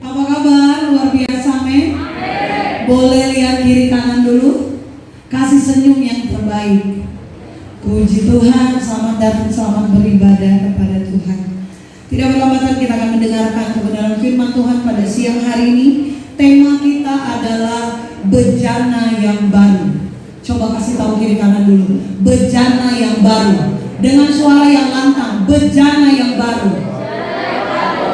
Apa kabar? Luar biasa, men. Boleh lihat kiri kanan dulu. Kasih senyum yang terbaik. Puji Tuhan, selamat datang, selamat beribadah kepada Tuhan. Tidak berlama-lama kita akan mendengarkan kebenaran firman Tuhan pada siang hari ini. Tema kita adalah bejana yang baru. Coba kasih tahu kiri kanan dulu. Bejana yang baru. Dengan suara yang lantang, bejana yang baru.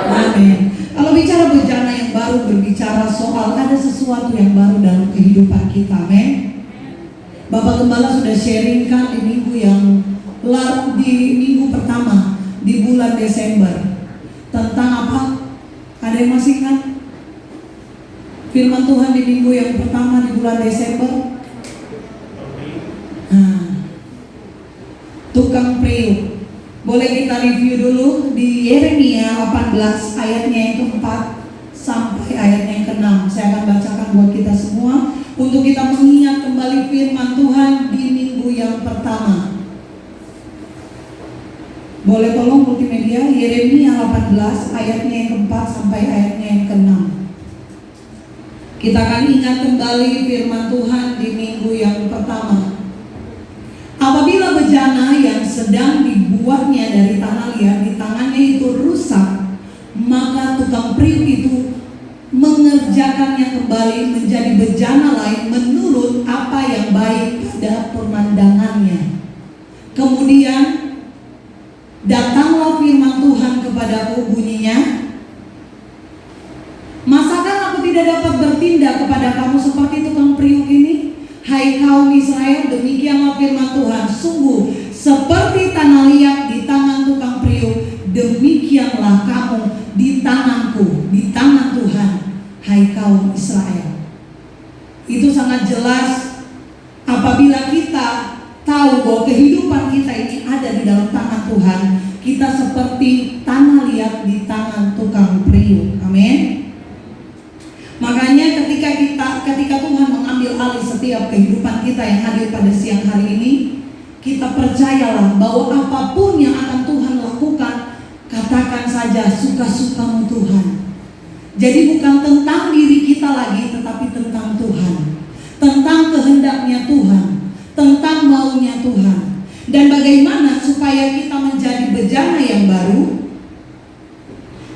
Amin. Kalau bicara bejana yang baru, berbicara soal ada sesuatu yang baru dalam kehidupan kita, amin. Bapak Gembala sudah sharingkan di minggu pertama di bulan Desember tentang apa? Ada yang masih ingat? Firman Tuhan di minggu yang pertama di bulan Desember. Tukang priuk. Boleh kita review dulu di Yeremia 18 ayatnya yang keempat sampai ayatnya yang ke-6. Saya akan bacakan buat kita semua untuk kita mengingat kembali firman Tuhan di minggu yang pertama. Boleh tolong multimedia Yeremia 18 ayatnya yang keempat sampai ayatnya yang ke-6. Kita akan ingat kembali firman Tuhan di minggu yang pertama. Apabila bejana yang sedang dibuatnya dari tanah liat di tangannya itu rusak, maka tukang priuk itu mengerjakannya kembali menjadi bejana lain menurut apa yang baik pada pemandangannya. Kemudian datanglah firman Tuhan kepadaku, bunyinya, masakan aku tidak dapat bertindak kepada kamu seperti tukang priuk ini? Hai kaum Israel, demikianlah firman Tuhan, sungguh seperti tanah liat di tangan tukang priuk, demikianlah kamu di tanganku, di tangan Tuhan, hai kaum Israel. Itu sangat jelas apabila kita tahu bahwa kehidupan kita ini ada di dalam tangan Tuhan. Kita seperti tanah liat di tangan tukang priuk, amin. Makanya ketika Tuhan mengambil alih setiap kehidupan kita yang hadir pada siang hari ini, kita percayalah bahwa apapun yang akan Tuhan lakukan, katakan saja suka-sukamu Tuhan. Jadi bukan tentang diri kita lagi, tetapi tentang Tuhan, tentang kehendaknya Tuhan, tentang maunya Tuhan. Dan bagaimana supaya kita menjadi bejana yang baru?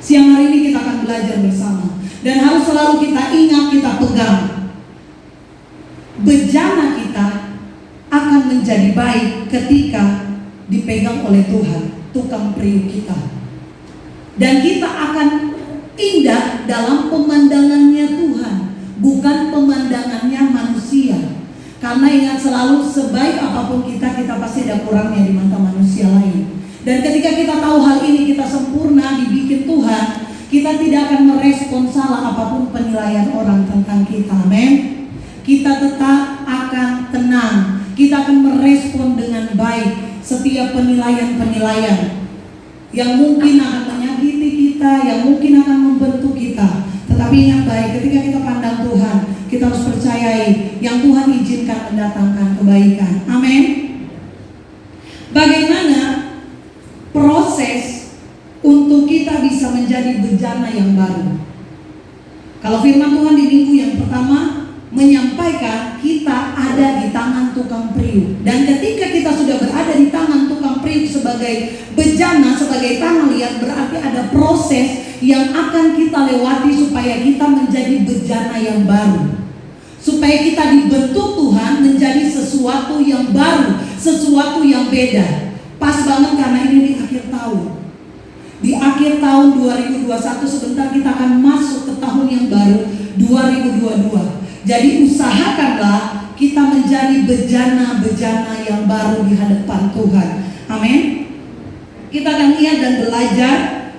Siang hari ini kita akan belajar bersama. Dan harus selalu kita ingat, kita pegang, bejana kita akan menjadi baik ketika dipegang oleh Tuhan, tukang priuk kita. Dan kita akan indah dalam pemandangannya Tuhan, bukan pemandangannya manusia. Karena ingat selalu, sebaik apapun kita pasti ada kurangnya di mata manusia lain. Dan ketika kita tahu hal ini, kita sempurna dibikin Tuhan, kita tidak akan merespon salah apapun penilaian orang tentang kita, amin. Kita tetap akan tenang, kita akan merespon dengan baik setiap penilaian-penilaian yang mungkin akan menyakiti kita, yang mungkin akan membentuk kita. Tetapi ingat baik, ketika kita pandang Tuhan, kita harus percayai yang Tuhan izinkan mendatangkan kebaikan, amin. Bagaimana proses untuk kita bisa menjadi bejana yang baru? Kalau firman Tuhan di minggu yang pertama menyampaikan kita ada di tangan tukang priuk. Dan ketika kita sudah berada di tangan tukang priuk sebagai bejana, sebagai tanah liat, berarti ada proses yang akan kita lewati supaya kita menjadi bejana yang baru. Supaya kita dibentuk Tuhan menjadi sesuatu yang baru, sesuatu yang beda. Pas banget karena ini di akhir tahun. Di akhir tahun 2021 sebentar kita akan masuk ke tahun yang baru 2022. Jadi usahakanlah kita menjadi bejana-bejana yang baru di hadapan Tuhan. Amin. Kita akan lihat dan belajar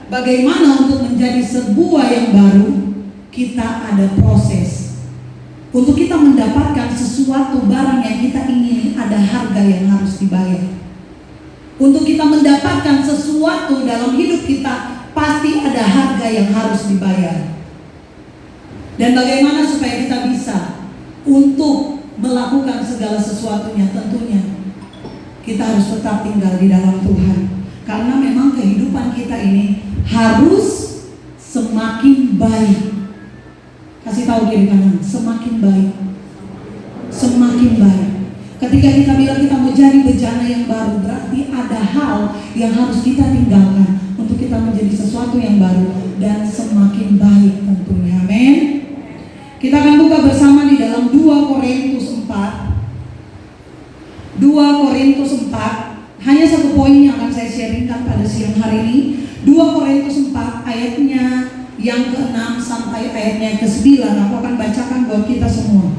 bagaimana untuk menjadi sebuah yang baru. Kita ada proses. Untuk kita mendapatkan sesuatu barang yang kita ingini, ada harga yang harus dibayar. Untuk kita mendapatkan sesuatu dalam hidup kita, pasti ada harga yang harus dibayar. Dan bagaimana supaya kita bisa untuk melakukan segala sesuatunya? Tentunya kita harus tetap tinggal di dalam Tuhan. Karena memang kehidupan kita ini harus semakin baik Kasih tahu kiri kanan, semakin baik. Semakin baik. Ketika kita bilang kita mau jadi bejana yang baru, berarti ada hal yang harus kita tinggalkan untuk kita menjadi sesuatu yang baru dan semakin baik tentunya. Amin. Kita akan buka bersama di dalam 2 Korintus 4. 2 Korintus 4. Hanya satu poin yang akan saya sharingkan pada siang hari ini. 2 Korintus 4 ayatnya yang ke-6 sampai ayatnya ke-9. Aku akan bacakan buat kita semua.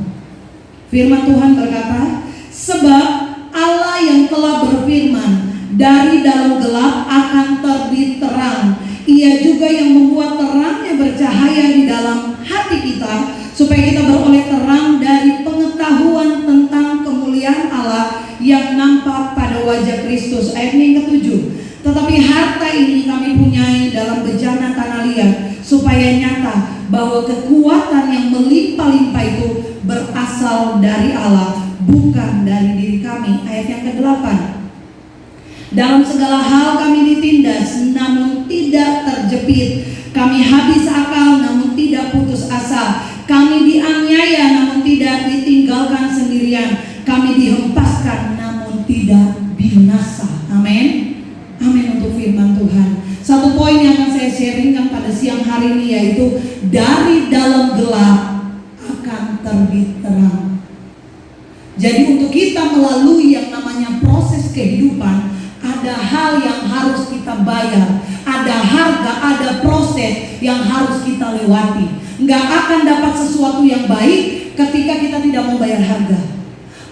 Firman Tuhan berkata, sebab Allah yang telah berfirman, dari dalam gelap akan terbit terang. Ia juga yang membuat terangnya bercahaya di dalam hati kita, supaya kita beroleh terang dari pengetahuan tentang kemuliaan Allah yang nampak pada wajah Kristus. Ayatnya yang ke-7. Tetapi harta ini kami punyai dalam bejana tanah liat, supaya nyata bahwa kekuatan yang melimpah-limpah itu berasal dari Allah, bukan dari diri kami. Ayat yang ke-8. Dalam segala hal kami ditindas, namun tidak terjepit. Kami habis akal, namun tidak putus asa. Kami dianiaya, namun tidak ditinggalkan sendirian. Kami dihempaskan, namun tidak binasa. Amin. Amin untuk firman Tuhan. Satu poin yang akan saya sharingkan pada siang hari ini, yaitu dari dalam gelap akan terbit terang. Jadi untuk kita melalui yang namanya proses kehidupan, ada hal yang harus kita bayar, ada harga, ada proses yang harus kita lewati. Nggak akan dapat sesuatu yang baik ketika kita tidak mau bayar harga.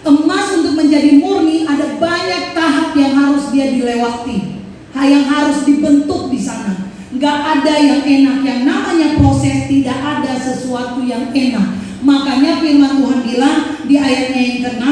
Emas untuk menjadi murni ada banyak tahap yang harus dia dilewati, yang harus dibentuk di sana. Nggak ada yang enak, yang namanya proses tidak ada sesuatu yang enak. Makanya firman Tuhan bilang di ayatnya yang ke-6,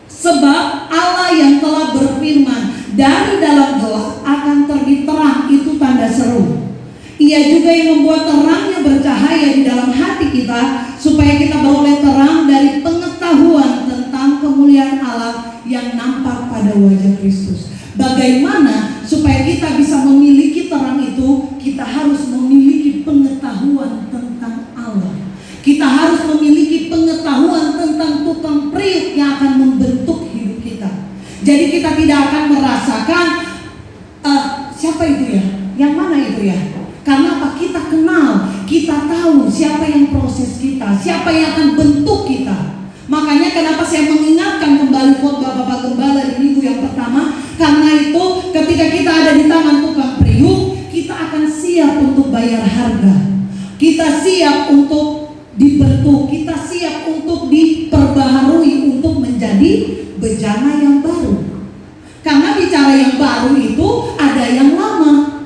sebab Allah yang telah berfirman, dari dalam gelap akan terbit terang. Itu tanda seru. Ia juga yang membuat terangnya bercahaya di dalam hati kita, supaya kita beroleh terang dari pengetahuan tentang kemuliaan Allah yang nampak pada wajah Kristus. Bagaimana supaya kita bisa memiliki terang itu? Kita harus memiliki pengetahuan tentang Allah. Kita harus memiliki pengetahuan tentang tukang periuk yang akan membentuk hidup kita. Jadi kita tidak akan merasakan siapa itu ya, yang mana itu ya. Karena apa? Kita kenal, kita tahu siapa yang proses kita, siapa yang akan bentuk kita. Makanya kenapa saya mengingatkan kembali khotbah Bapak Gembala di minggu yang pertama. Karena itu ketika kita ada di tangan tukang periuk, kita akan siap untuk bayar harga. Kita siap untuk dibentuk, kita siap untuk diperbaharui, untuk menjadi bejana yang baru. Karena bicara yang baru itu ada yang lama.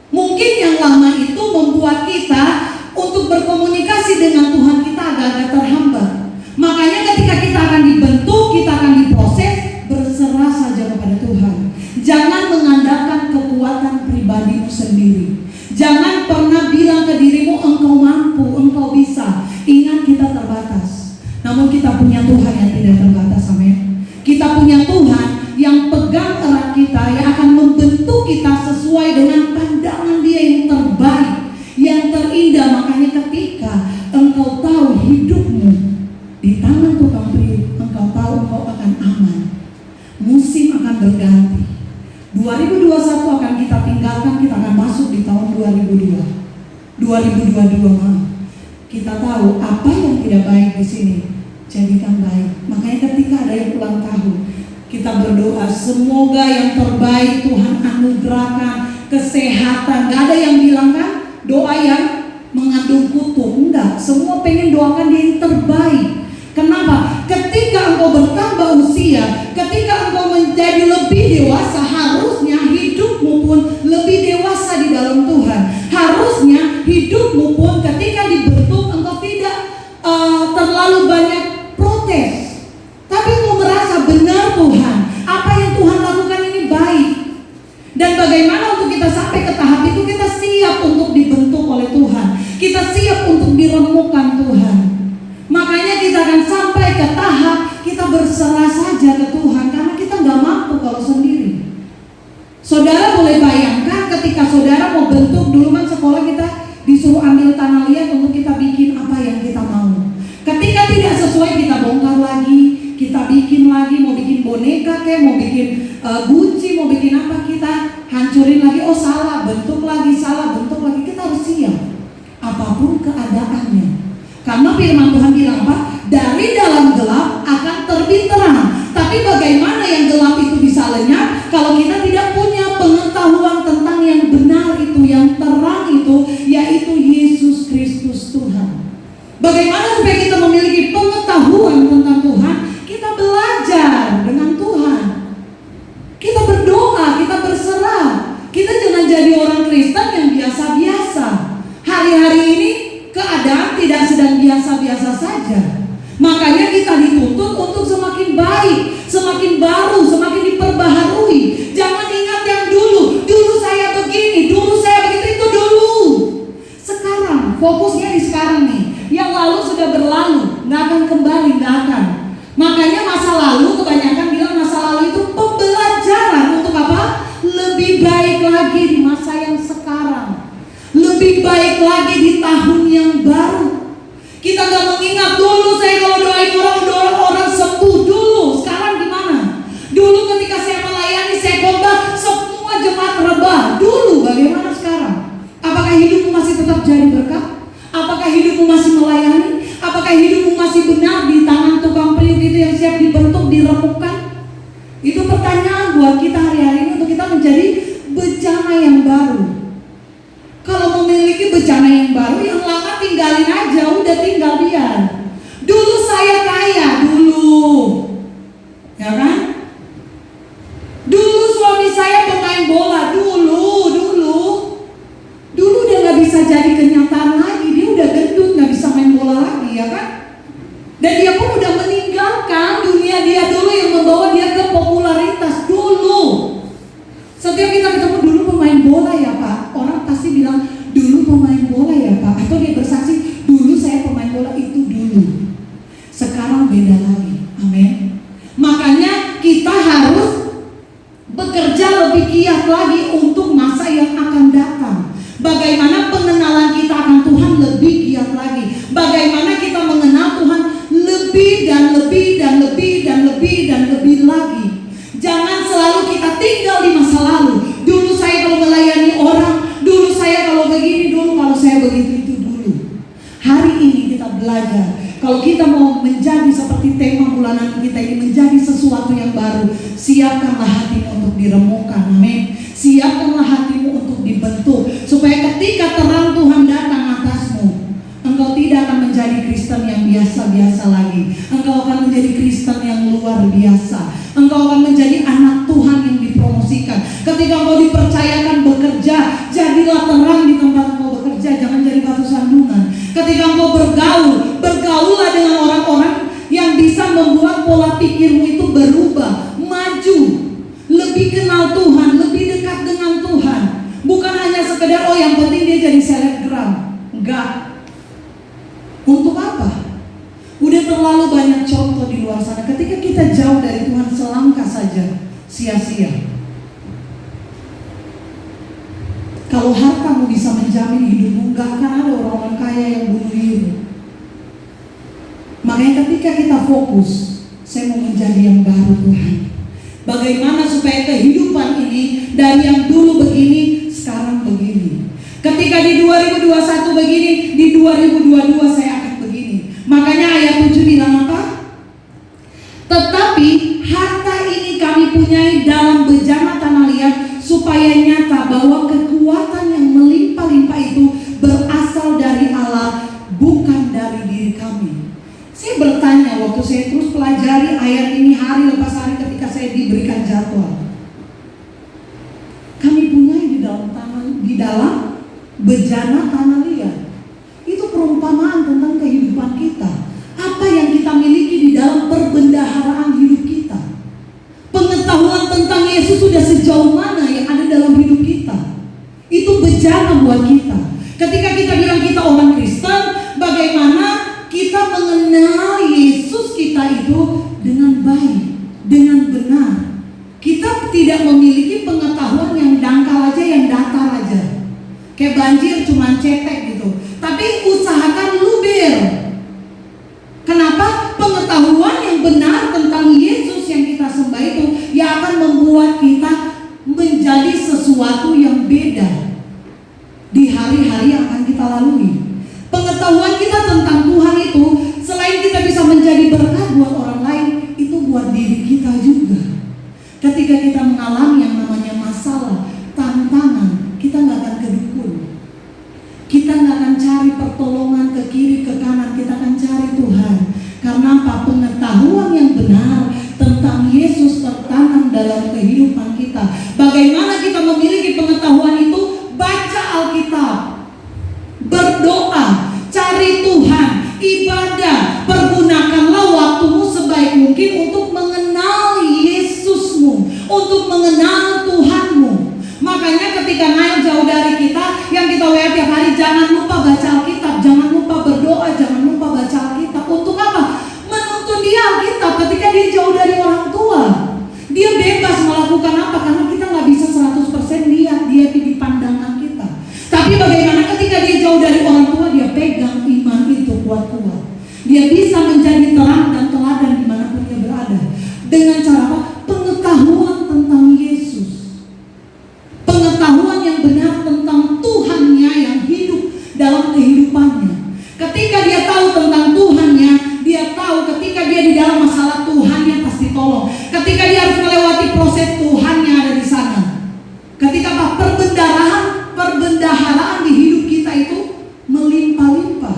Mungkin yang lama itu membuat kita untuk berkomunikasi dengan Tuhan kita agak-agak terhambat. Makanya ketika kita akan dibentuk, kita akan diproses, berserah saja kepada Tuhan. Jangan mengandalkan kekuatan pribadimu sendiri. Jangan pernah bilang ke dirimu engkau mampu, engkau bisa. Ingat kita terbatas. Namun kita punya Tuhan yang tidak terbatas. Amin. Kita punya Tuhan yang pegang erat kita, yang akan membentuk kita sesuai dengan pandangan Dia yang terbaik, yang terindah. Makanya ketika engkau tahu hidupmu di tangan tukang periuk, engkau tahu engkau akan aman. Musim akan berganti. 2021 akan kita tinggalkan, kita akan masuk di tahun 2022. Kita tahu apa yang tidak baik di sini, jadikan baik. Makanya ketika ada yang ulang tahun, kita berdoa semoga yang terbaik Tuhan anugerahkan, kesehatan. Gak ada yang bilang kan doa yang mengandung kutuk, enggak. Semua pengen doakan dia yang terbaik. Kenapa? Ketika engkau bertambah usia, ketika engkau menjadi lebih dewasa, harusnya hidupmu pun lebih dewasa di dalam Tuhan. Harusnya hidupmu pun ketika dibentuk engkau tidak terlalu banyak protes, tapi engkau merasa benar Tuhan, apa yang Tuhan lakukan ini baik. Dan bagaimana untuk kita sampai ke tahap itu? Kita siap untuk dibentuk oleh Tuhan, kita siap untuk diremukkan Tuhan. Makanya kita akan sampai ke tahap kita berserah saja ke Tuhan, karena kita nggak mampu kalau sendiri. Saudara boleh bayangkan ketika saudara mau bentuk, dulu kan sekolah kita disuruh ambil tanah liat untuk kita bikin apa yang kita mau. Ketika tidak sesuai kita bongkar lagi, kita bikin lagi, mau bikin boneka kayak, mau bikin guci, mau bikin apa, kita hancurin lagi. Oh salah, bentuk lagi, salah bentuk lagi. Kita harus siap apapun keadaannya. Karena firman Tuhan bilang apa? Dari dalam gelap akan terbit terang. Tapi bagaimana yang gelap itu bisa lenyap kalau kita tidak punya pengetahuan tentang yang benar itu, yang terang itu, yaitu Yesus Kristus Tuhan. Bagaimana supaya kita memiliki pengetahuan tentang Tuhan? Kita belajar dengan Tuhan. Kita berdoa, kita berserah. Kita jangan jadi orang Kristen yang biasa-biasa. Hari-hari ini keadaan tidak sedang biasa-biasa saja. Makanya kita dituntut untuk semakin baik, semakin baru, semakin diperbaharui. Jangan ingat yang dulu. Dulu saya begini, dulu saya begitu, itu dulu. Sekarang, fokusnya di sekarang nih. Yang lalu sudah berlalu, nggak akan kembali, nggak akan. Makanya masa lalu, kebanyakan bilang masa lalu itu pembelajaran untuk apa? Lebih baik lagi di masa yang sekarang, lebih baik lagi di tahun yang baru. Kita nggak mengingat dulu saya kalau doain orang sembuh dulu. Sekarang gimana? Dulu ketika saya melayani, saya khotbah, semua jemaat rebah. Dulu bagaimana sekarang? Apakah hidupmu masih tetap jadi berkat? Apakah hidupmu masih melayani? Apakah hidupmu masih benar di tangan tukang periuk itu yang siap dibentuk, diremukkan? Itu pertanyaan buat kita hari-hari ini untuk kita menjadi bejana yang baru. Kalau memiliki bejana yang baru, yang lama tinggalin aja, udah tinggal biar. Dulu saya kaya, dulu, ya kan? Dulu suami saya pemain bola, dulu udah nggak bisa jadi kenyataan lagi. Dia udah gendut, nggak bisa main bola lagi, ya kan? Dan dia pun udah meninggalkan dunia dia dulu yang membawa dia ke popularitas dulu. Setiap kita ketemu dulu pemain bola ya Pak, orang pasti bilang dulu pemain bola ya Pak, atau dia bersaksi dulu saya pemain bola, itu dulu. Sekarang beda lagi, amin. Makanya kita harus bekerja lebih giat lagi untuk masa yang akan datang. Bagaimana pengenalan kita akan Tuhan lebih giat lagi. Bagaimana kita mengenal Tuhan lebih dan lebih dan lebih dan lebih dan lebih lagi. Jangan selalu kita tinggal di masa lalu. Dulu saya kalau melayani orang, dulu saya kalau begini, dulu kalau saya begitu, itu dulu. Hari ini kita belajar. Kalau kita mau menjadi seperti tema bulanan kita ini, menjadi sesuatu yang baru, siapkanlah hatimu untuk diremukkan, amin. Siapkanlah hatimu untuk dibentuk, supaya ketika terang Tuhan datang atasmu, engkau tidak akan menjadi Kristen yang biasa-biasa lagi. Engkau akan menjadi Kristen yang luar biasa. Engkau akan menjadi anak Tuhan yang dipromosikan. Ketika engkau dipercayakan bekerja, jadilah terang di tempat engkau bekerja, jangan jadi batu sandungan. Ketika engkau bergaullah dengan orang-orang yang bisa membuat pola pikirmu itu berubah, maju, lebih kenal Tuhan, lebih dekat dengan Tuhan. Bukan hanya sekedar oh yang penting dia jadi selebgram. Enggak. Untuk apa? Udah terlalu banyak contoh di luar sana. Ketika kita jauh dari Tuhan selangkah saja, sia-sia. Kalau hartamu bisa menjamin hidupmu, enggak akan ada orang-orang kaya yang bunuh diri. Makanya ketika kita fokus, saya mau menjadi yang baru Tuhan. Bagaimana supaya kehidupan ini dari yang dulu begini, sekarang begini. Ketika di 2021 begini, di 2022 saya akan begini. Makanya ayat 7 bilang apa? Tetapi harta ini kami punyai dalam bejana tanah liat, supaya nyata bahwa kekuatan yang melimpah-limpah itu berasal dari Allah, bukan dari diri kami. Saya bertanya waktu saya terus pelajari ayat ini hari lepas hari ketika saya diberikan jadwal. Kami punyai di dalam bejana tanah liat. Itu perumpamaan tentang kehidupan kita. Apa yang kita miliki di dalam perbendaharaan hidup kita. Pengetahuan tentang Yesus sudah sejauh mana yang ada dalam hidup kita. Itu bejana buat kita. Ketika kita bilang kita orang Kristen, bagaimana kita mengenal Yesus kita itu dengan baik, dengan benar. Kita tidak memiliki pengetahuan yang dangkal aja, yang datar aja. Kayak banjir cuma cetek gitu. tapi usahakan luber. Kenapa? Pengetahuan yang benar tentang Yesus yang kita sembah itu yang akan membuat kita menjadi sesuatu yang beda di hari-hari yang akan kita lalui. Pengetahuan kita tentang Tuhan itu, selain kita bisa menjadi berkat buat orang lain, itu buat diri kita juga. Ketika kita mengalami yang namanya masalah, tantangan, kita nggak akan kedukun. Kita nggak akan cari pertolongan ke kiri, ke kanan. Kita akan cari Tuhan. Karena apa? Pengetahuan yang benar tentang Yesus tertanam dalam kehidupan kita. Bagaimana kita memiliki pengetahuan itu? Baca Alkitab, berdoa, cari Tuhan, ibadah. Pergunakanlah waktumu sebaik mungkin untuk mengenal Yesusmu, untuk mengenal Tuhanmu. Makanya ketika Nail jauh dari kita, yang kita WA tiap hari, jangan lupa baca Alkitab, jangan lupa berdoa, jangan lupa baca Alkitab. Untuk apa? Menuntun dia Alkitab ketika dia jauh dari orang tua. Dia bebas melakukan apa? Karena kita nggak bisa 100% lihat dia di pandangan kita. Tapi bagaimana ketika dia jauh dari orang tua, dia pegang iman itu kuat-kuat. Dia bisa menjadi terang dan teladan dimanapun dia berada. Dengan cara apa? Pengetahuan tentang Yesus. Pengetahuan yang benar tentang Tuhannya yang hidup dalam kehidupannya. Ketika dia tahu tentang Tuhannya, dia tahu ketika dia di dalam masalah, Tuhannya pasti tolong. Ketika dia harus melewati proses, Tuhannya ada di sana. Ketika apa? Perbendaharaan di hidup kita itu melimpah-limpah.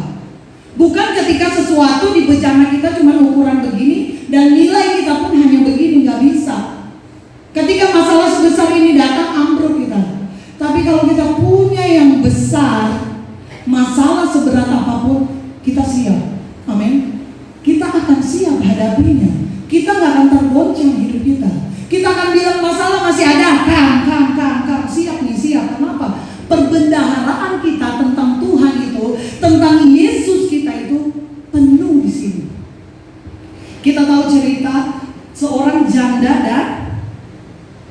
Bukan ketika sesuatu di bejana kita cuma ukuran begini dan nilai kita pun hanya begini, nggak bisa. Ketika masalah sebesar ini datang, ambruk kita. Tapi kalau kita punya yang besar, masalah seberat apapun, kita siap. Amin. Kita akan siap hadapinya. Kita nggak akan tergoncang hidup kita. Kita akan bilang masalah masih ada, kang, siap nih, siap. Kenapa? Perbendaharaan kita tentang Tuhan itu, tentang Yesus kita itu penuh di sini. Kita tahu cerita seorang janda dan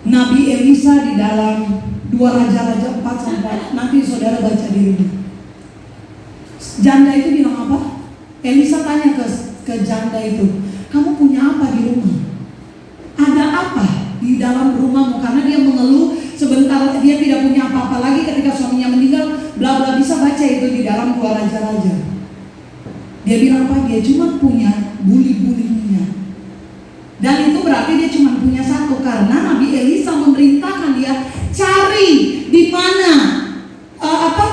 Nabi Elisa di dalam 2 Raja-Raja 4-4. Nanti saudara baca di rumah. Janda itu bilang apa? Elisa tanya ke janda itu, kamu punya apa di rumah? Ada apa di dalam rumahmu? Karena dia mengeluh sebentar dia tidak punya apa-apa lagi ketika suaminya meninggal. Bla bla, bisa baca itu di dalam 2 Raja-Raja. Dia bilang apa? Dia cuma punya buli-buli minyak. Dan itu berarti dia cuma punya satu, karena Nabi Elisa memerintahkan dia cari di mana,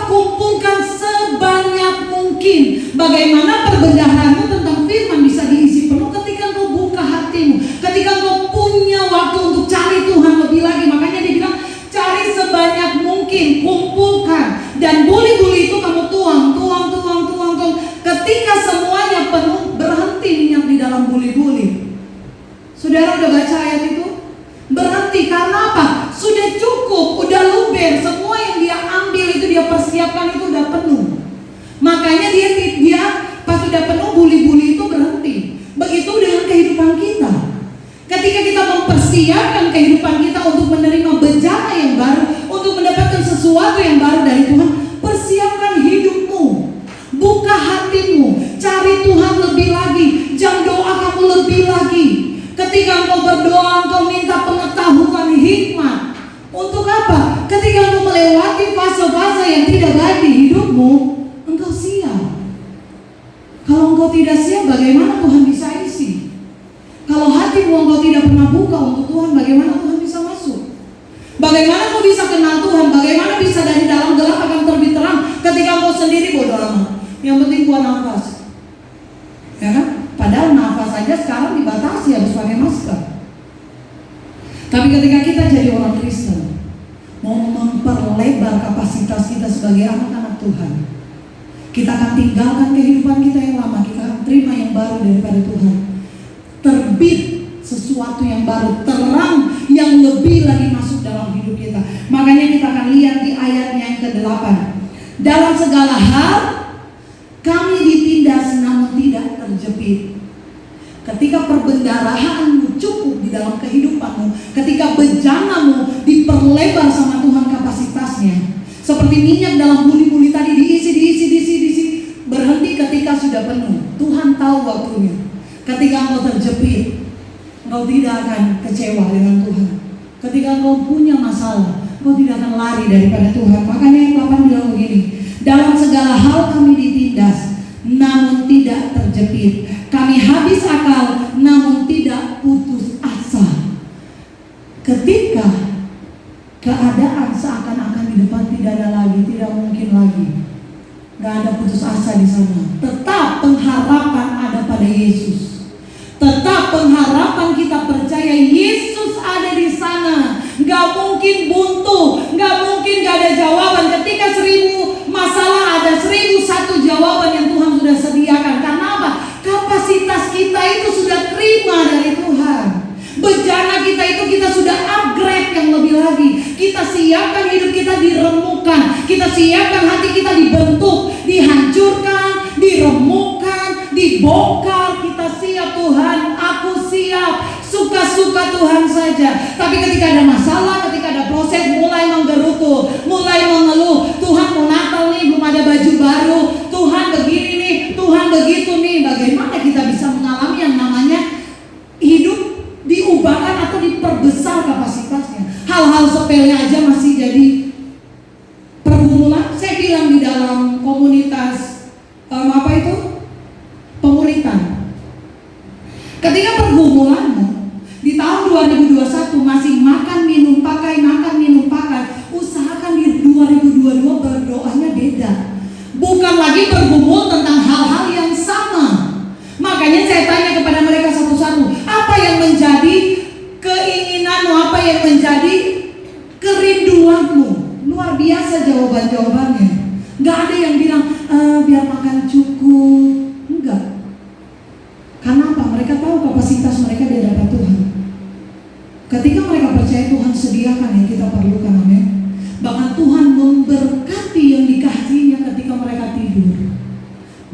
kumpulkan sebanyak mungkin. Bagaimana perbendaharaanmu tentang firman bisa diisi penuh ketika kau buka hatimu, ketika kau punya waktu untuk cari Tuhan lebih lagi. Makanya dia bilang cari sebanyak mungkin, kumpulkan, dan buli-buli itu kamu tuang. Ketika semuanya penuh, berhenti minyak di dalam buli-buli. Saudara udah baca ayat itu? Berhenti, karena apa? Sudah cukup, udah luber. Semua yang dia ambil itu, dia persiapkan itu udah penuh. Makanya dia pas sudah penuh, buli-buli itu berhenti. Begitu dengan kehidupan kita. Ketika kita mempersiapkan kehidupan kita untuk menerima bejana yang baru, untuk mendapatkan sesuatu yang baru dari Tuhan, persiapkan hidupmu, buka hatimu, cari Tuhan lebih lagi, jam doa kamu lebih lagi. Ketika engkau berdoa, engkau minta pengetahuan, hikmat. Untuk apa? Ketika engkau melewati fase-fase yang tidak baik di hidupmu, engkau siap. Kalau engkau tidak siap, bagaimana Tuhan bisa isi? Kalau hatimu engkau tidak pernah buka untuk Tuhan, bagaimana Tuhan bisa masuk? Bagaimana engkau bisa kenal Tuhan? Bagaimana bisa dari dalam gelap akan terbit terang ketika engkau sendiri bodoh amat? Yang penting buat nafas. Ya kan? Padahal nafas saja sekarang dibatasi, harus pakai masker. Tapi ketika kita jadi orang Kristen, mau memperlebar kapasitas kita sebagai anak-anak Tuhan, kita akan tinggalkan kehidupan kita yang lama, kita akan terima yang baru daripada Tuhan. Terbit sesuatu yang baru, terang yang lebih lagi masuk dalam hidup kita. Makanya kita akan lihat di ayatnya yang ke-8. Dalam segala hal kami ditindas namun tidak terjepit. Ketika perbendaharaanmu cukup di dalam kehidupanmu, ketika bejanamu diperlebar sama Tuhan kapasitasnya, seperti minyak dalam buli-buli tadi diisi, sudah penuh. Tuhan tahu waktunya. Ketika engkau terjepit, engkau tidak akan kecewa dengan Tuhan. Ketika engkau punya masalah, engkau tidak akan lari daripada Tuhan. Makanya yang 8 bilang begini, dalam segala hal kami ditindas, namun tidak terjepit. Kami habis akal, namun tidak putus asa. Ketika keadaan seakan-akan di depan tidak ada lagi, tidak mungkin lagi, gak ada putus asa di sana. Tetap pengharapan ada pada Yesus. Tetap pengharapan kita percaya Yesus ada di sana. Gak mungkin buntu, gak mungkin gak ada jawaban. Ketika 1000 masalah, ada 1001 jawaban yang Tuhan sudah sediakan. Karena apa? Kapasitas kita itu sudah terima dari Tuhan. Bejana kita itu kita sudah upgrade yang lebih lagi. Kita siapkan hidup kita diremukkan. Kita siapkan hati kita dibentuk, dihancurkan, diremukkan, dibongkar. Kita siap Tuhan, aku siap. Suka-suka Tuhan saja. Tapi ketika ada masalah, ketika ada proses, mulai menggerutu, mulai mengeluh. Tuhan mau Natal nih, belum ada baju baru. Tuhan begini nih, Tuhan begitu nih. Bagaimana kita bisa mengalami yang namanya hidup diubahkan atau diperbesar kapasitasnya? Hal-hal sepele aja masih jadi pergumulan. Saya bilang di dalam komunitas apa itu? Pemuritan. Ketika pergumulanmu di tahun 2021 masih makan minum pakai, usahakan di 2022 berdoanya beda. Bukan lagi bergumul tentang hal-hal yang sama. Makanya saya tanya kepada mereka satu-satu, apa yang menjadi keinginanmu, apa yang menjadi kerinduanmu? Luar biasa jawaban-jawabannya. Gak ada yang bilang biar makan cukup. Enggak. Karena apa? Mereka tahu kapasitas mereka di hadapan Tuhan. Ketika mereka percaya Tuhan sediakan yang kita perlukan, amin. Bahkan Tuhan memberkati yang dikasihinya ketika mereka tidur.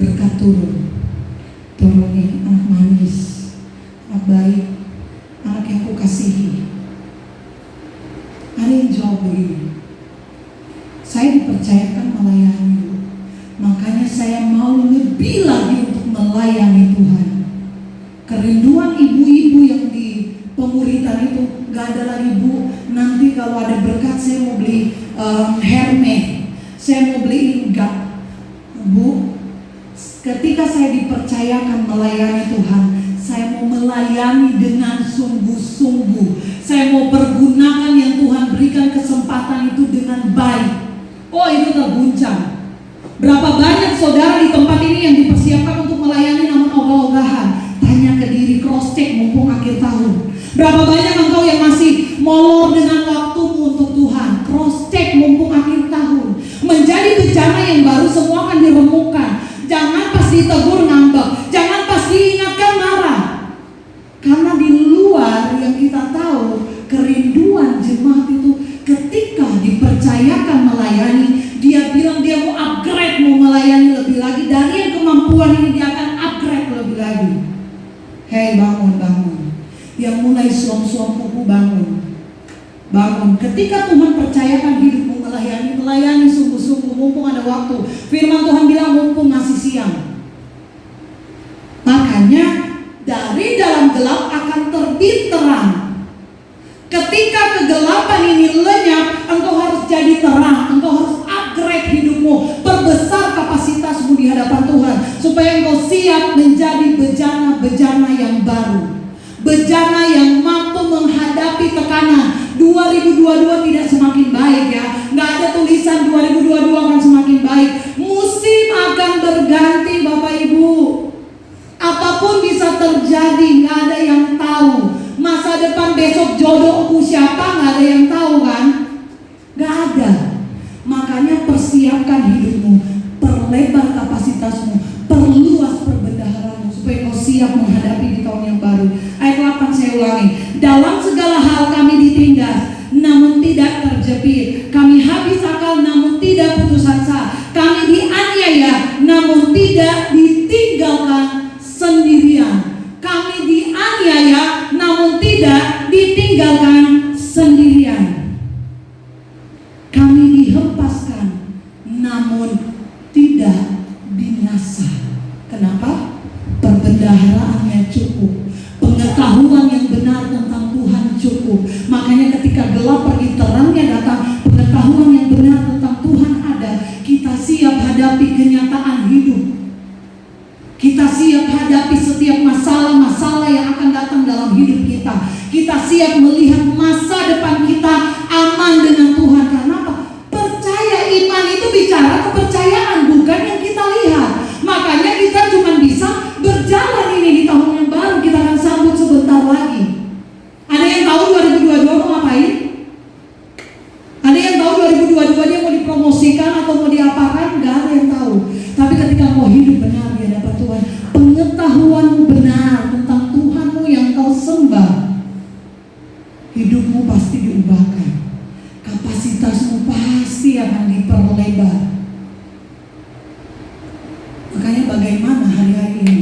Berkat turun nih, anak manis, anak baik, anak yang kukasihi. Ada yang jawab begini, saya dipercayakan melayani, makanya saya mau lebih lagi untuk melayani Tuhan. Kerinduan ibu-ibu yang di pemuritan itu, gak ada lagi, Bu, nanti kalau ada berkat saya mau beli Hermes, saya mau beli, enggak, Bu. Ketika saya dipercayakan melayani Tuhan, saya mau melayani dengan sungguh-sungguh. Saya mau pergunakan yang Tuhan berikan kesempatan itu dengan baik. Oh, itu terguncang. Berapa banyak saudara di tempat ini yang dipersiapkan untuk melayani namun ogah-ogahan. Tanya ke diri, cross check mumpung akhir tahun. Berapa banyak engkau yang masih molor dengan waktumu untuk Tuhan. Cross check mumpung akhir tahun. Menjadi bejana yang baru, semua akan diremukkan. Jangan pas ditegur ngambek, jangan pas diingatkan marah. Karena di luar yang kita tahu, kerinduan jemaat itu ketika dipercayakan melayani, dia bilang dia mau upgrade, mau melayani lebih lagi. Dari yang kemampuan ini dia akan upgrade lebih lagi. Hei, bangun. Yang mulai suam-suam kuku, bangun. Ketika Tuhan percayakan hidupmu melayani sungguh-sungguh, mumpung ada waktu. Firman Tuhan bilang mumpung masih siang. Makanya dari dalam gelap akan terbit terang. Ketika kegelapan ini lenyap, engkau harus jadi terang. Engkau harus upgrade hidupmu, perbesar kapasitasmu di hadapan Tuhan, supaya engkau siap menjadi bejana-bejana yang baru. Bejana yang mampu menghadapi tekanan. 2022 tidak semakin baik ya. Nggak ada tulisan 2022 akan semakin baik. Musim akan berganti Bapak Ibu. Apapun bisa terjadi, nggak ada yang tahu. Masa depan besok jodohku siapa, nggak ada yang tahu kan? Nggak ada. Makanya persiapkan hidupmu, perlebar kapasitasmu, perluas perbendaharaanmu supaya kau siap menghadapi di tahun yang baru. Ayat 8 saya ulangi. Dalam segala hal kami ditindas, namun tidak terjepit. Kami habis akal, namun tidak putus asa. Kami dianiaya, namun tidak ditinggalkan sendirian. Kami dianiaya, namun tidak ditinggalkan sendirian. Kami dihempaskan, namun tidak binasa. Kenapa? lebar. Makanya bagaimana hari-hari ini,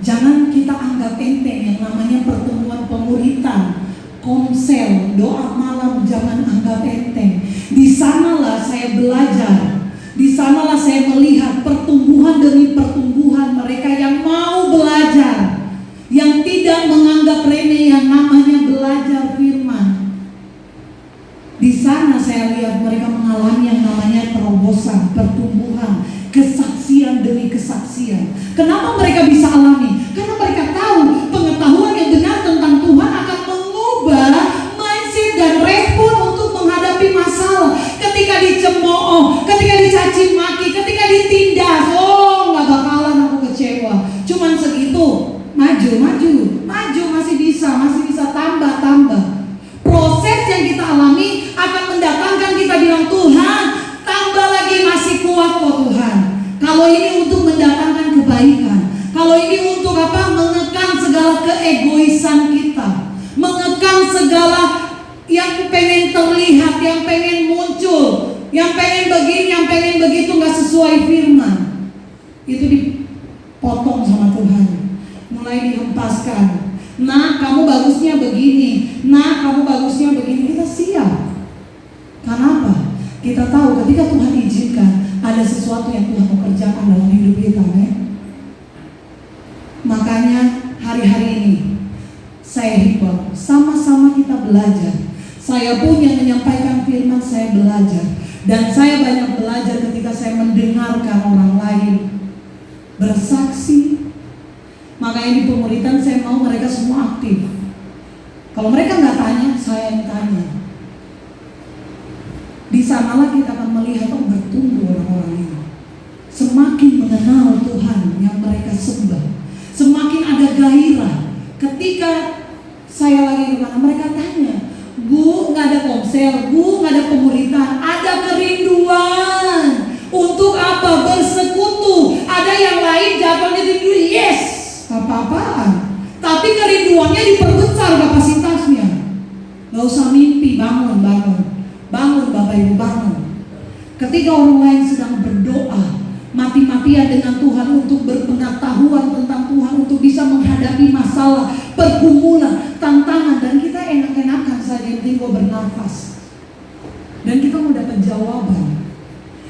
jangan kita anggap enteng yang namanya pertemuan pemuritan, komsel, doa malam, jangan anggap enteng. Di sanalah saya belajar, di sanalah saya melihat pertumbuhan demi pertumbuhan mereka yang mau belajar, yang tidak menganggap remeh yang namanya belajar firman. Di sana saya lihat mereka mengalami yang namanya terobosan, pertumbuhan, kesaksian demi kesaksian. Kenapa mereka bisa alami? Karena mereka tahu pengetahuan yang benar tentang Tuhan akan mengubah mindset dan respon untuk menghadapi masalah. Ketika dicemooh, ketika dicaci maki, ketika ditindas, nggak bakalan aku kecewa. Cuman segitu, maju, masih bisa tambah. Proses yang kita alami akan mendatangkan kita bilang, Tuhan, tambah lagi, masih kuat kok Tuhan. Kalau ini untuk mendatangkan kebaikan, kalau ini untuk apa? Mengekang segala keegoisan kita, mengekang segala yang pengen terlihat, yang pengen muncul, yang pengen begini, yang pengen begitu, nggak sesuai firman. Itu dipotong sama Tuhan, mulai dihempaskan. Nah, kamu bagusnya begini. Nah, kamu bagusnya begini. Kita siap. Kenapa? Kita tahu ketika Tuhan izinkan ada sesuatu yang Tuhan mau kerjakan dalam hidup kita, Makanya hari-hari ini saya himbau, sama-sama kita belajar. Saya pun yang menyampaikan firman, saya belajar. Dan saya banyak belajar ketika saya mendengarkan orang lain bersaksi. Makanya di pemuritan saya mau mereka semua aktif. Kalau mereka nggak tanya, saya yang tanya. Di sanalah kita akan melihat bertumbuh orang-orang ini. Semakin mengenal Tuhan yang mereka sembah, semakin ada gairah. Ketika saya lagi di mana, mereka tanya, Bu, nggak ada komsel, Bu, nggak ada pemuritan, ada kerinduan. Untuk apa? Bersekutu. Ada yang lain jadwalnya tidur, yes, apa-apaan. Tapi kerinduannya diperbesar kapasitasnya. Gak usah mimpi, bangun Bapak Ibu, bangun. Ketika orang lain sedang berdoa mati-matian dengan Tuhan untuk berpengetahuan tentang Tuhan, untuk bisa menghadapi masalah, pergumulan, tantangan, dan kita enak-enakan saja, yang penting gue bernafas. Dan kita mau dapat jawaban.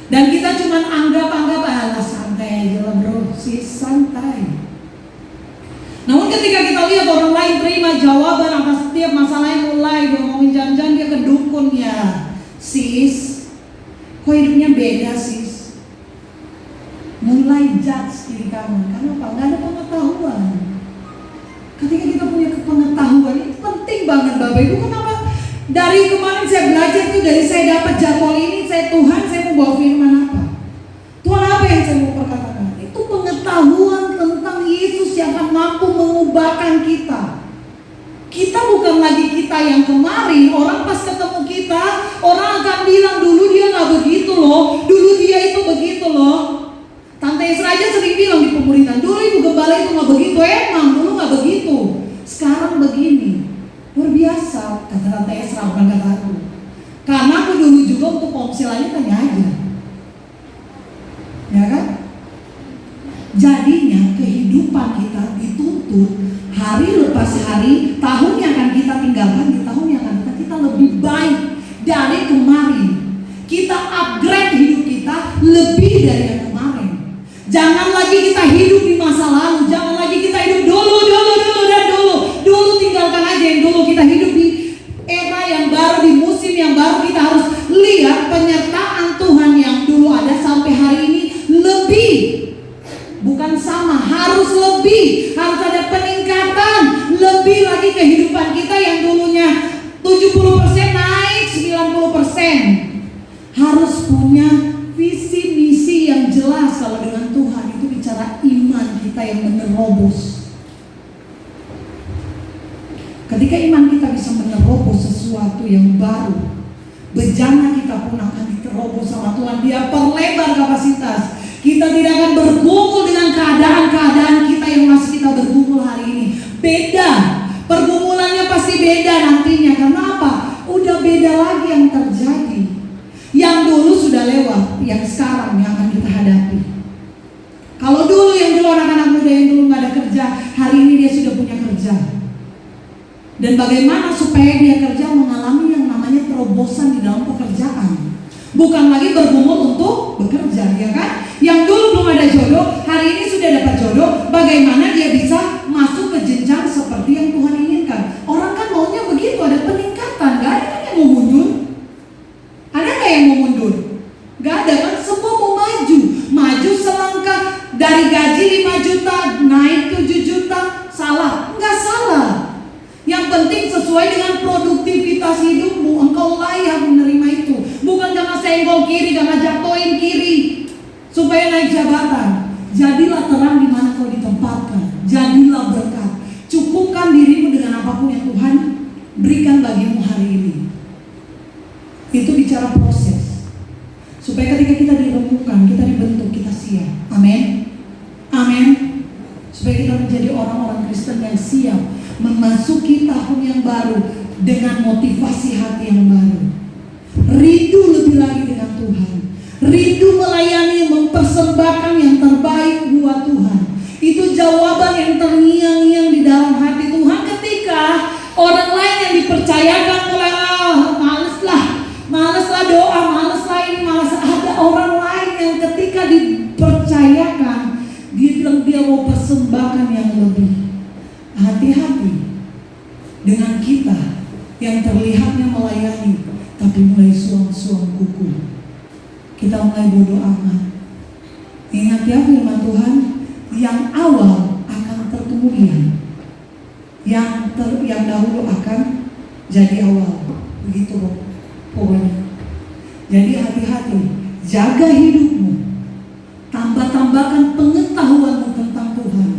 Dan kita cuma anggap alah santai aja lah bro, santai. Namun ketika kita lihat orang lain terima jawaban atas setiap masalahnya, mulai dia ngomongin jangan-jangan dia ke dukun ya. Sis, kok hidupnya beda sis? Mulai judge diri kamu. Kenapa? Gak ada pengetahuan. Ketika kita punya pengetahuan, itu penting banget Bapak Ibu. Kenapa? Dari kemarin saya belajar tuh, dari saya dapat jadwal ini, Tuhan saya mau bawa firman apa? Tuhan apa yang saya mau perkatakan? Itu pengetahuan tentang Yesus yang akan mampu mengubahkan kita. Kita bukan lagi kita yang kemarin. Orang pas ketemu kita, orang akan bilang dulu dia gak begitu loh, dulu dia itu begitu loh. Tante Esra aja sering bilang di pemuritan, dulu Ibu Gembala itu gak begitu. Emang dulu gak begitu, sekarang begini. Luar biasa, kata Tante Esra, bukan kata aku. Karena aku dulu juga untuk komsel aja tanya aja, ya kan? Jadinya kehidupan kita dituntut hari lepas hari, tahun yang akan kita tinggalkan, di tahun yang akan kita lebih baik dari kemarin. Kita upgrade hidup kita lebih dari yang kemarin. Jangan lagi kita hidup di masa lalu, jangan lagi kita hidup dulu, tinggalkan aja yang dulu. Kita hidup di era yang baru, di musim yang baru. Kita harus lihat penyertaan Tuhan yang dulu ada sampai hari ini lebih. Bukan sama, harus lebih. Harus ada peningkatan. Lebih lagi kehidupan kita yang dulunya 70% naik 90%. Harus punya visi misi yang jelas. Kalau dengan Tuhan itu bicara iman kita yang menerobos. Ketika iman kita bisa menerobos sesuatu yang baru, bejana kita pun akan diterobos sama Tuhan. Dia perlebar kapasitas. Kita tidak akan bergumul dengan keadaan-keadaan kita yang masih kita bergumul hari ini. Beda, pergumulannya pasti beda nantinya. Karena apa? Udah beda lagi yang terjadi. Yang dulu sudah lewat, yang sekarang yang akan kita hadapi. Kalau dulu anak-anak muda yang dulu nggak ada kerja, hari ini dia sudah punya kerja. Dan bagaimana supaya dia kerja mengalami yang namanya terobosan di dalam pekerjaan. Bukan lagi bergumul untuk bekerja, ya kan? Yang dulu belum ada jodoh, hari ini sudah dapat jodoh. Bagaimana dia bisa masuk ke jenjang seperti yang Tuhan inginkan? Orang kan maunya begitu, ada peningkatan. Gak ada kan yang mau mundur? Ada gak yang mau mundur? Gak ada kan? Semua mau maju. Maju selangkah dari gaji 5 juta naik 7 juta. Salah? Enggak salah. Yang penting sesuai dengan produktivitas hidupmu, engkau layak menerima itu. Bukan karena senggol kiri, karena jatuhin kiri supaya naik jabatan. Jadilah terang di mana kau ditempatkan. Jadilah berkat. Cukupkan dirimu dengan apapun yang Tuhan berikan bagimu hari ini. Itu bicara proses. Supaya ketika kita diremukkan, kita dibentuk, kita siap. Amin. Amin. Supaya kita menjadi orang-orang Kristen yang siap memasuki tahun yang baru dengan motivasi hati yang baru. Rindu lebih lagi dengan Tuhan. Rindu melayani, mempersembahkan yang terbaik buat Tuhan. Itu jawaban yang terngiang-ngiang di dalam hati Tuhan ketika orang lain yang dipercayakan mulai maleslah doa, maleslah ini, malas. Ada orang lain yang ketika dipercayakan, dia bilang dia mau persembahkan yang lebih. Hati-hati dengan kita yang terlihatnya melayani, tapi mulai suam-suam kuku. Kita mulai bodoh amat. Ingat ya firman Tuhan, yang awal akan terkemudian, yang dahulu akan jadi awal. Begitu pokoknya. Jadi hati-hati, jaga hidupmu, tambahkan pengetahuanmu tentang Tuhan,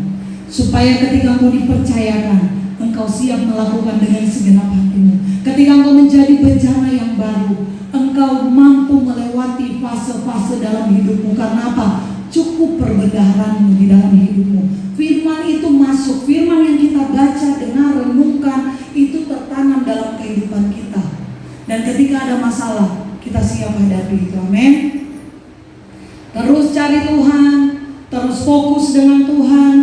supaya ketika engkau dipercayakan, engkau siap melakukan dengan segenap hatimu. Ketika engkau menjadi bencana yang baru, engkau mampu melewati fase-fase dalam hidupmu. Karena apa? Cukup perbendaharanmu di dalam hidupmu. Firman itu masuk, firman yang kita baca, dengar, renungkan, itu tertanam dalam kehidupan kita. Dan ketika ada masalah, kita siap hadapi itu. Amin. Terus cari Tuhan, terus fokus dengan Tuhan.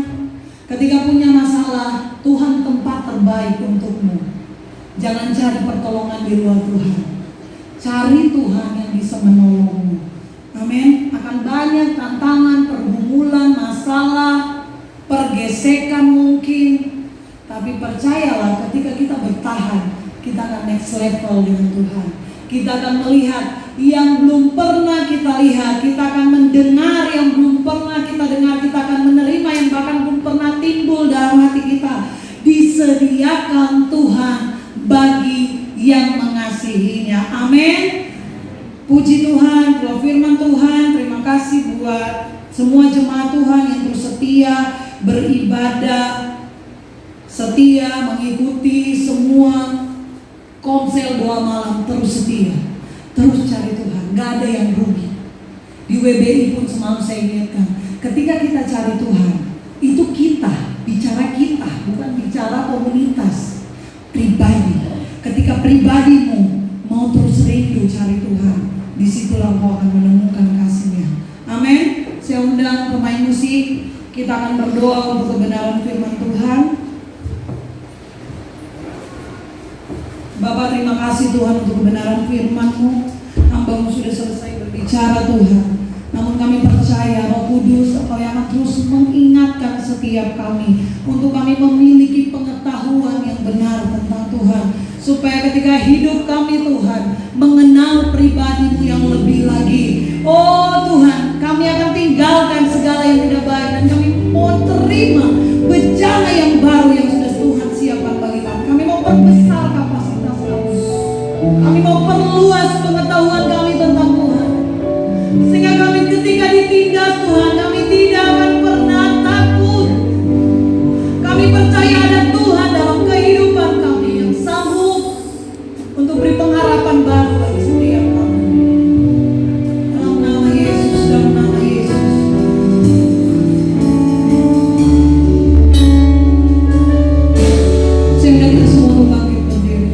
Ketika punya masalah, Tuhan tempat terbaik untukmu. Jangan cari pertolongan di luar Tuhan. Cari Tuhan yang bisa menolongmu. Amin. Akan banyak tantangan, pergumulan, masalah, pergesekan mungkin. Tapi percayalah, ketika kita bertahan, kita akan next level dengan Tuhan. Kita akan melihat yang belum pernah kita lihat. Kita akan mendengar yang belum pernah kita dengar. Kita akan menerima yang bahkan belum pernah timbul dalam hati kita. Disediakan Tuhan bagi yang mengasihinya. Amin. Puji Tuhan, kalau firman Tuhan. Terima kasih buat semua jemaat Tuhan yang terus setia beribadah, setia mengikuti semua konsel doa malam, terus setia, terus cari Tuhan. Gak ada yang rugi. Di WBI pun semalam saya ingatkan, ketika kita cari Tuhan, itu kita, bicara kita, bukan bicara komunitas, pribadi. Ketika pribadimu mau terus rindu cari Tuhan, disitulah kau akan menemukan kasih-Nya. Amin. Saya undang pemain musik, kita akan berdoa untuk kebenaran firman Tuhan. Bapak, terima kasih Tuhan untuk kebenaran firman-Mu. Hamba-Mu sudah selesai berbicara Tuhan. Namun kami percaya Roh Kudus Engkau yang akan terus mengingatkan setiap kami, untuk kami memiliki pengetahuan yang benar tentang Tuhan, supaya ketika hidup kami Tuhan mengenal pribadi-Mu yang lebih lagi. Oh Tuhan, kami akan tinggalkan segala yang tidak baik, dan kami mau terima bencana yang baru yang sudah Tuhan siapkan bagi kami. Kami mau perbesar kapasitas kami. Kami mau perluas pengetahuan kami tentang Tuhan, sehingga kami ketika ditindas Tuhan, kami tidak akan pernah takut. Kami percaya ada Tuhan dalam kehidupan kami yang sanggup untuk beri pengharapan baru bagi setiap kami. Dalam nama Yesus, dalam nama Yesus. Sehingga kita semua bangkit berdiri.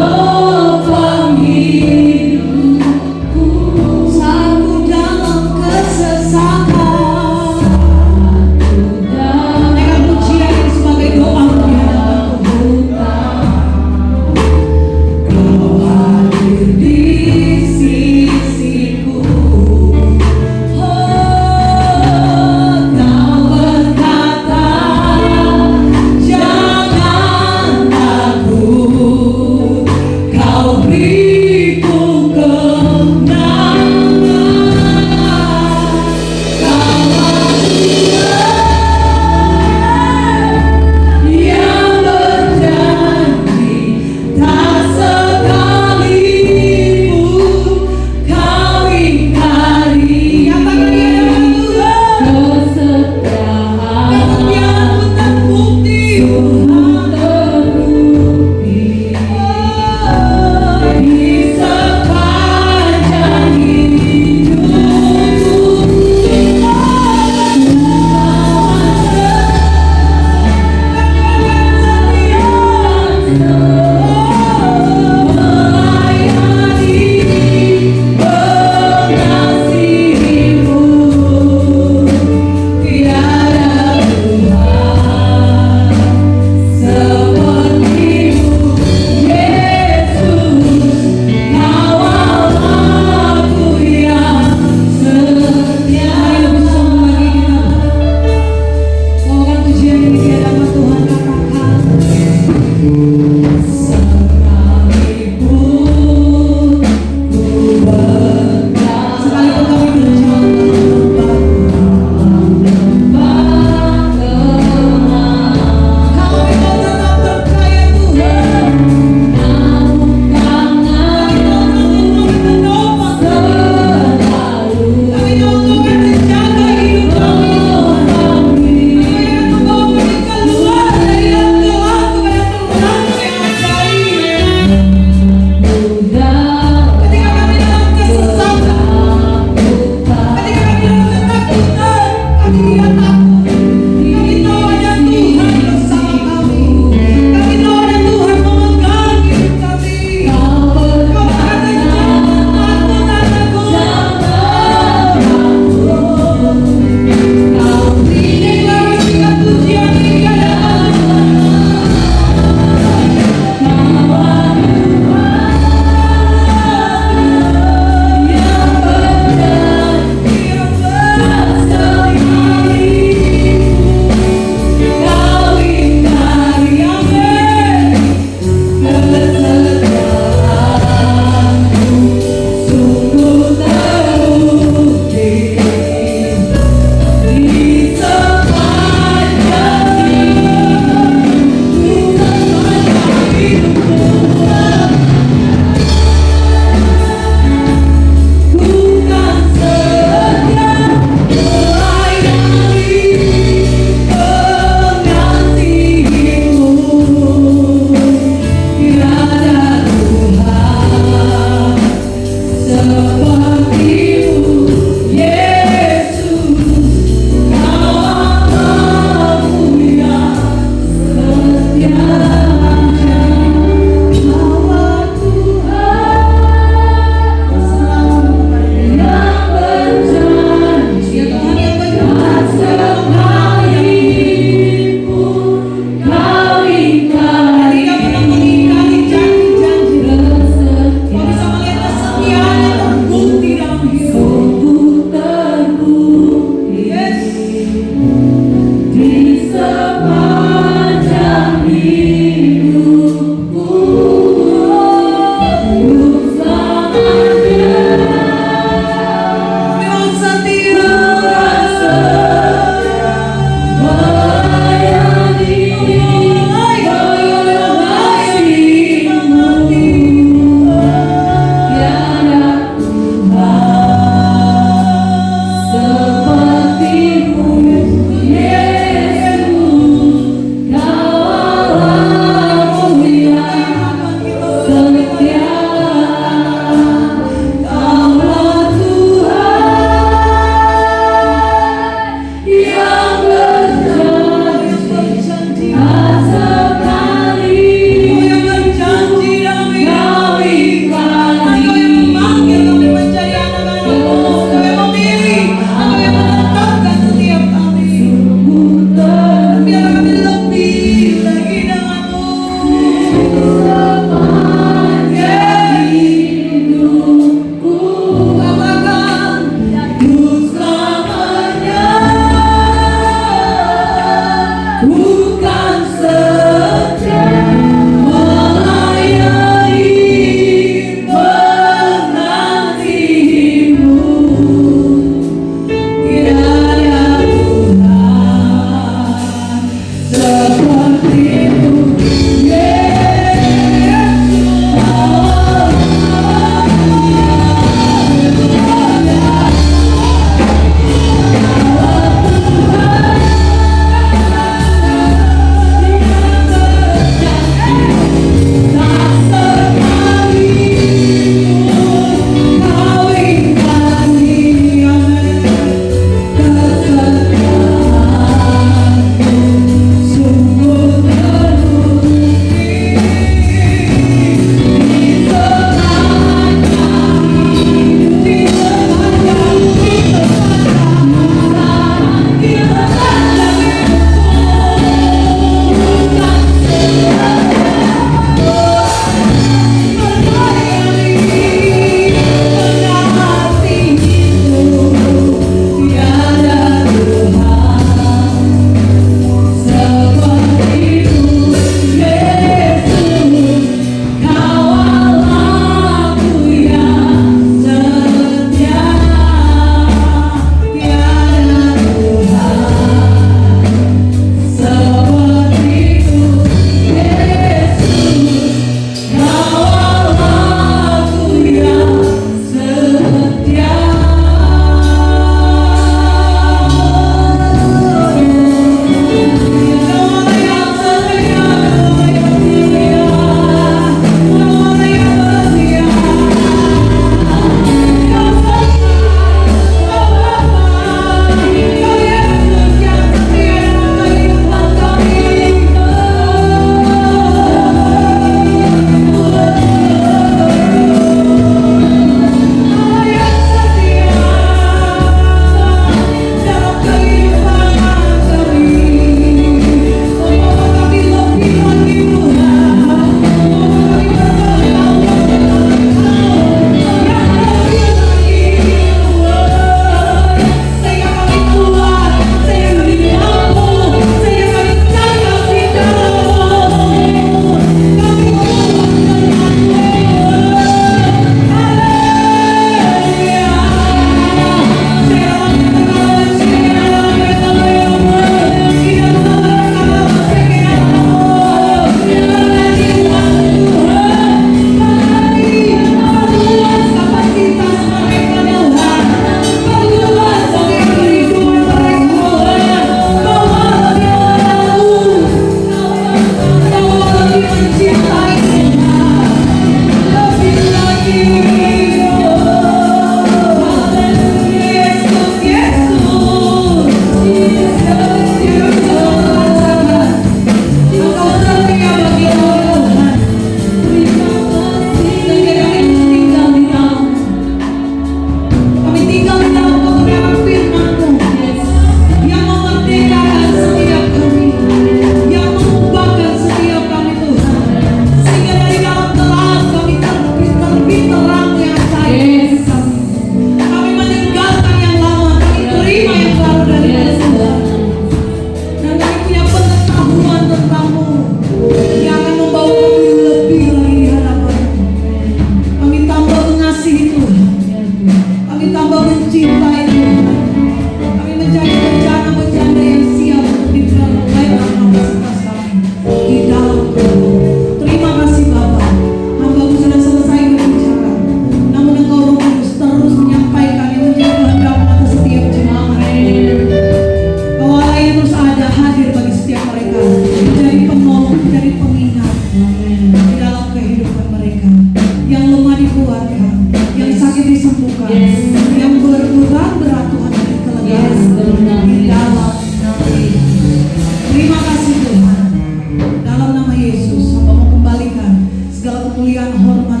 kemuliaan, hormat,